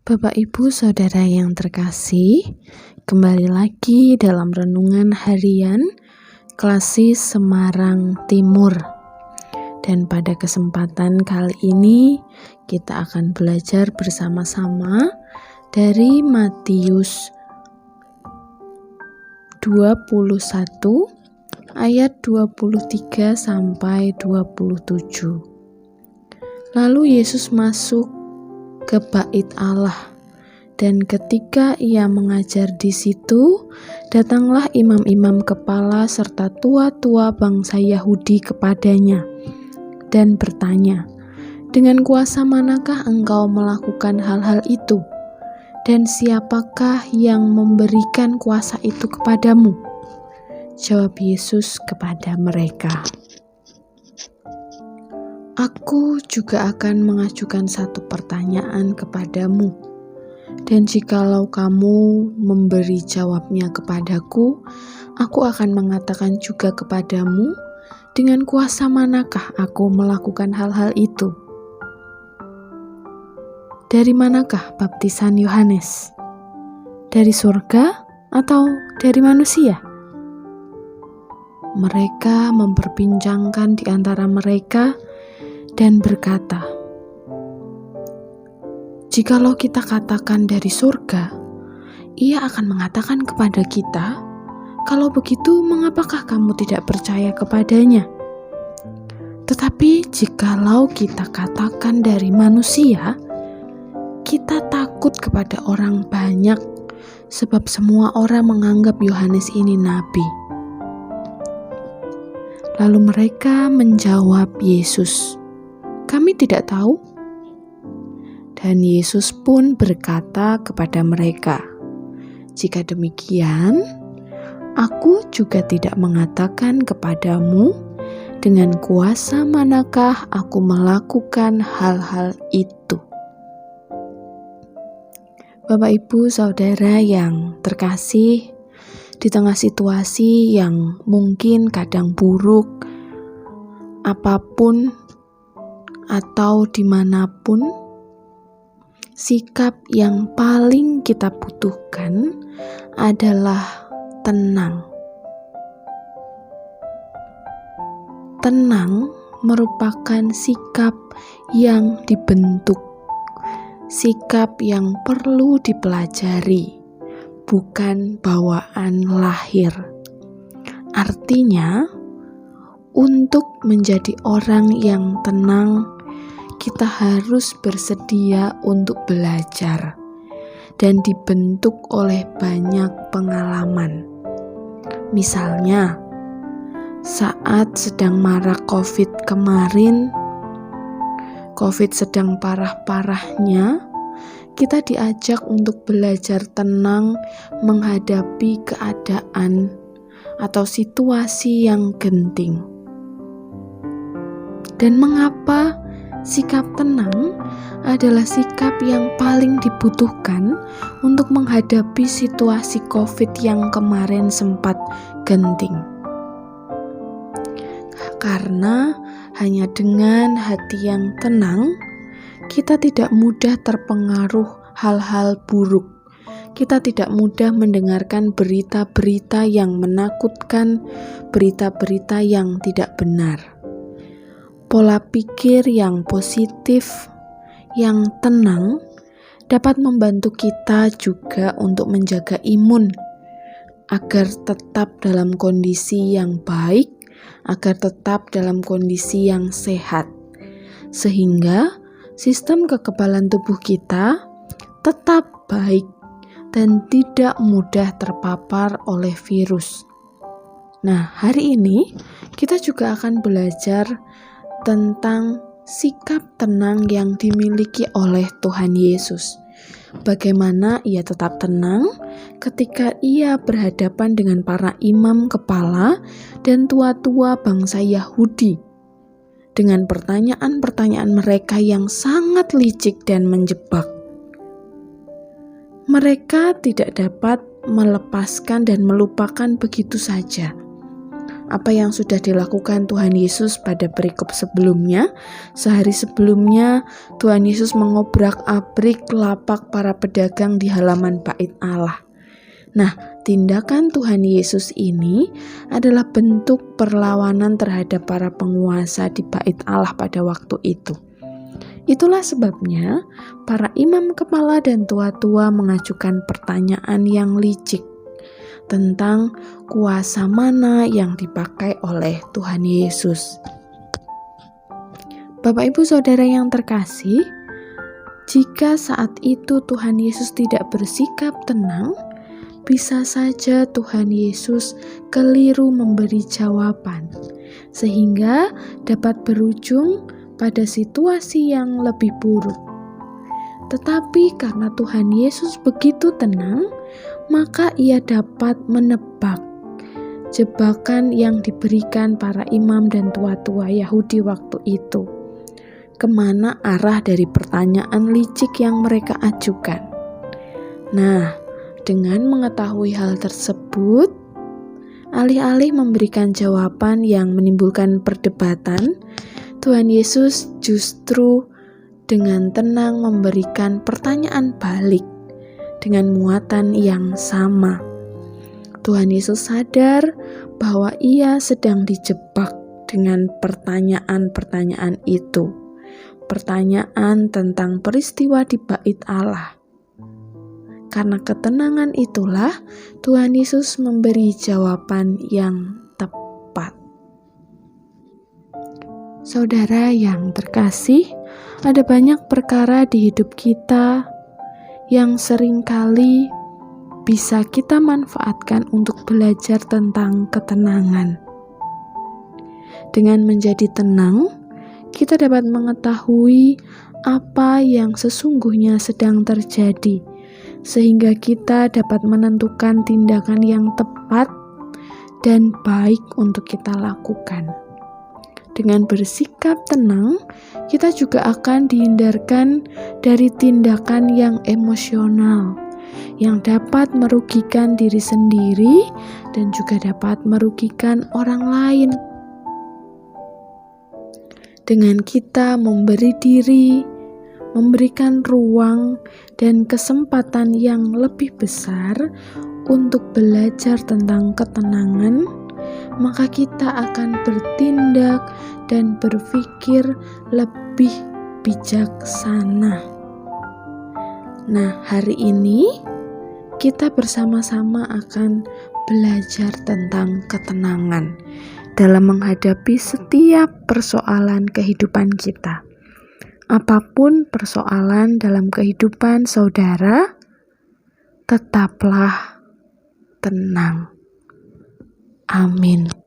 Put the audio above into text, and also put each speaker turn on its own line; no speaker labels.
Bapak, Ibu, Saudara yang terkasih, kembali lagi dalam renungan harian Klasis Semarang Timur. Dan pada kesempatan kali ini kita akan belajar bersama-sama dari Matius 21 ayat 23 sampai 27. Lalu Yesus masuk ke bait Allah, dan ketika ia mengajar di situ, datanglah imam-imam kepala serta tua-tua bangsa Yahudi kepadanya dan bertanya, "Dengan kuasa manakah engkau melakukan hal-hal itu? Dan siapakah yang memberikan kuasa itu kepadamu?" Jawab Yesus kepada mereka, "Aku juga akan mengajukan satu pertanyaan kepadamu, dan jikalau kamu memberi jawabnya kepadaku, aku akan mengatakan juga kepadamu, dengan kuasa manakah aku melakukan hal-hal itu? Dari manakah baptisan Yohanes? Dari surga atau dari manusia?" Mereka memperbincangkan di antara mereka dan berkata, "Jikalau kita katakan dari surga, ia akan mengatakan kepada kita, 'Kalau begitu, mengapakah kamu tidak percaya kepadanya?' Tetapi jikalau kita katakan dari manusia, kita takut kepada orang banyak, sebab semua orang menganggap Yohanes ini nabi." Lalu mereka menjawab Yesus, "Kami tidak tahu." Dan Yesus pun berkata kepada mereka, "Jika demikian, aku juga tidak mengatakan kepadamu dengan kuasa manakah aku melakukan hal-hal itu." Bapak, Ibu, Saudara yang terkasih, di tengah situasi yang mungkin kadang buruk, apapun atau dimanapun, sikap yang paling kita butuhkan adalah tenang. Tenang merupakan sikap yang dibentuk, sikap yang perlu dipelajari, bukan bawaan lahir. Artinya, untuk menjadi orang yang tenang, kita harus bersedia untuk belajar dan dibentuk oleh banyak pengalaman. Misalnya, saat sedang marak COVID kemarin, COVID sedang parah-parahnya, kita diajak untuk belajar tenang menghadapi keadaan atau situasi yang genting. Dan mengapa sikap tenang adalah sikap yang paling dibutuhkan untuk menghadapi situasi COVID yang kemarin sempat genting? Karena hanya dengan hati yang tenang, kita tidak mudah terpengaruh hal-hal buruk. Kita tidak mudah mendengarkan berita-berita yang menakutkan, berita-berita yang tidak benar. Pola pikir yang positif, yang tenang, dapat membantu kita juga untuk menjaga imun, agar tetap dalam kondisi yang baik, agar tetap dalam kondisi yang sehat, sehingga sistem kekebalan tubuh kita tetap baik dan tidak mudah terpapar oleh virus. Nah, hari ini kita juga akan belajar tentang sikap tenang yang dimiliki oleh Tuhan Yesus. Bagaimana ia tetap tenang ketika ia berhadapan dengan para imam kepala dan tua-tua bangsa Yahudi, dengan pertanyaan-pertanyaan mereka yang sangat licik dan menjebak. Mereka tidak dapat melepaskan dan melupakan begitu saja. apa yang sudah dilakukan Tuhan Yesus pada perikop sebelumnya. Sehari sebelumnya, Tuhan Yesus mengobrak-abrik lapak para pedagang di halaman Bait Allah. Nah, tindakan Tuhan Yesus ini adalah bentuk perlawanan terhadap para penguasa di Bait Allah pada waktu itu. Itulah sebabnya para imam kepala dan tua-tua mengajukan pertanyaan yang licik tentang kuasa mana yang dipakai oleh Tuhan Yesus. Bapak Ibu Saudara yang terkasih, jika saat itu Tuhan Yesus tidak bersikap tenang, bisa saja Tuhan Yesus keliru memberi jawaban, sehingga dapat berujung pada situasi yang lebih buruk. Tetapi karena Tuhan Yesus begitu tenang, maka ia dapat menebak jebakan yang diberikan para imam dan tua-tua Yahudi waktu itu. Kemana arah dari pertanyaan licik yang mereka ajukan? Nah, dengan mengetahui hal tersebut, alih-alih memberikan jawaban yang menimbulkan perdebatan, Tuhan Yesus justru dengan tenang memberikan pertanyaan balik dengan muatan yang sama. Tuhan Yesus sadar bahwa ia sedang dijebak dengan pertanyaan-pertanyaan itu. Pertanyaan tentang peristiwa di Bait Allah. Karena ketenangan itulah Tuhan Yesus memberi jawaban yang tepat. Saudara yang terkasih, ada banyak perkara di hidup kita yang seringkali bisa kita manfaatkan untuk belajar tentang ketenangan. Dengan menjadi tenang, kita dapat mengetahui apa yang sesungguhnya sedang terjadi, sehingga kita dapat menentukan tindakan yang tepat dan baik untuk kita lakukan. Dengan bersikap tenang, kita juga akan dihindarkan dari tindakan yang emosional, yang dapat merugikan diri sendiri dan juga dapat merugikan orang lain. Dengan kita memberi diri, memberikan ruang dan kesempatan yang lebih besar untuk belajar tentang ketenangan, maka kita akan bertindak dan berpikir lebih bijaksana. Nah, hari ini kita bersama-sama akan belajar tentang ketenangan dalam menghadapi setiap persoalan kehidupan kita. Apapun persoalan dalam kehidupan saudara, tetaplah tenang. Amin.